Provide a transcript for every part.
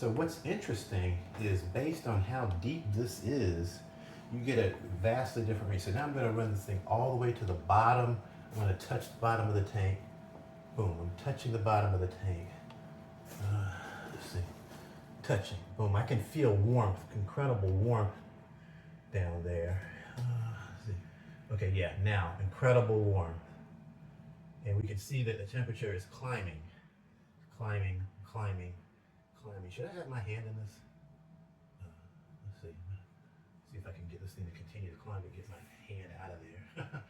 So what's interesting is based on how deep this is, you get a vastly different range. So now I'm going to run this thing all the way to the bottom. I'm going to touch the bottom of the tank. Boom, I'm touching the bottom of the tank. Let's see, touching, boom. I can feel warmth, incredible warmth down there. Let's see. Okay, yeah, now, incredible warmth. And we can see that the temperature is climbing, climbing, climbing, climbing. Should I have my hand in this? Let's see. See if I can get this thing to continue to climb and get my hand out of there.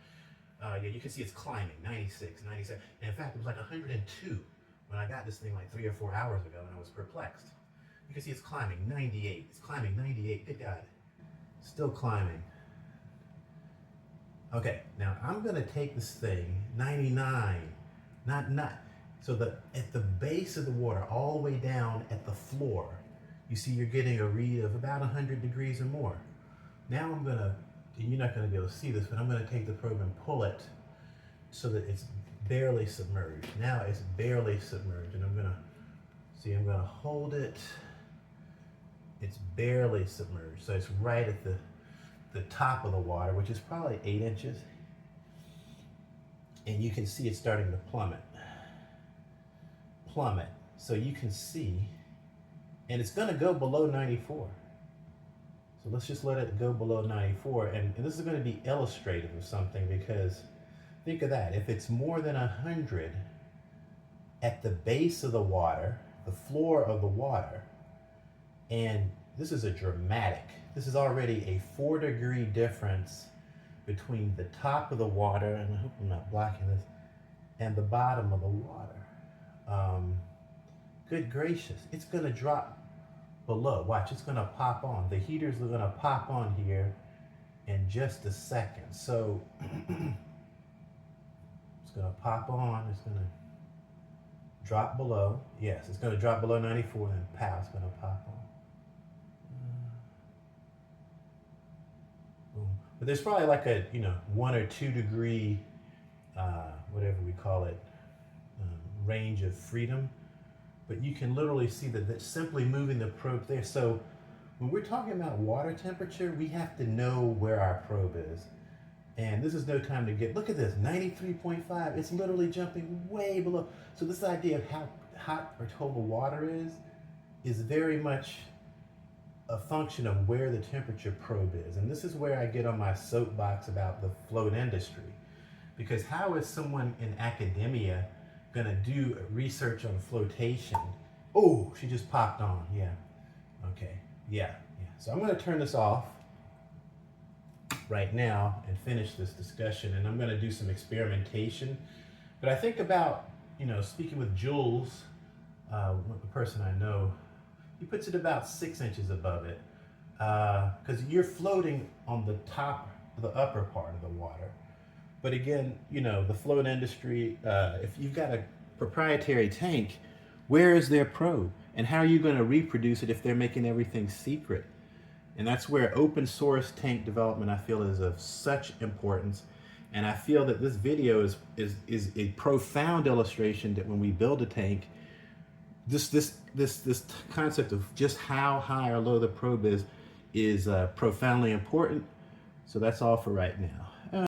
Yeah, you can see it's climbing, 96, 97. And in fact, it was like 102 when I got this thing like 3 or 4 hours ago, and I was perplexed. You can see it's climbing, 98. It's climbing, 98. Good God. Still climbing. Okay, now I'm gonna take this thing, 99, so at the base of the water, all the way down at the floor, you see you're getting a read of about 100 degrees or more. Now I'm gonna, and you're not gonna be able to see this, but I'm gonna take the probe and pull it so that it's barely submerged. Now it's barely submerged, and I'm gonna hold it. It's barely submerged, so it's right at the top of the water, which is probably 8 inches. And you can see it's starting to plummet. So you can see, and it's gonna go below 94. So let's just let it go below 94. And this is gonna be illustrative of something, because think of that. If it's more than 100 at the base of the water, the floor of the water, and this is this is already a 4-degree difference between the top of the water, and I hope I'm not blocking this, and the bottom of the water. Good gracious, it's gonna drop below. Watch, it's gonna pop on. The heaters are gonna pop on here in just a second. So it's gonna pop on, it's gonna drop below. Yes, it's gonna drop below 94, and then pow, it's gonna pop on. But there's probably like a 1 or 2 degree, whatever we call it, range of freedom. But you can literally see that simply moving the probe there. So when we're talking about water temperature, we have to know where our probe is. And this is no time to look at this, 93.5. It's literally jumping way below. So this idea of how hot or cold the water is very much a function of where the temperature probe is. And this is where I get on my soapbox about the float industry. Because how is someone in academia gonna do research on flotation? Oh, she just popped on, yeah. Okay, yeah. So I'm gonna turn this off right now and finish this discussion, and I'm gonna do some experimentation. But I think about, speaking with Jules, the person I know, he puts it about 6 inches above it, because you're floating on the top, the upper part of the water. But again, the float industry, if you've got a proprietary tank, where is their probe? And how are you going to reproduce it if they're making everything secret? And that's where open source tank development, I feel, is of such importance. And I feel that this video is a profound illustration that when we build a tank, this concept of just how high or low the probe is profoundly important. So that's all for right now.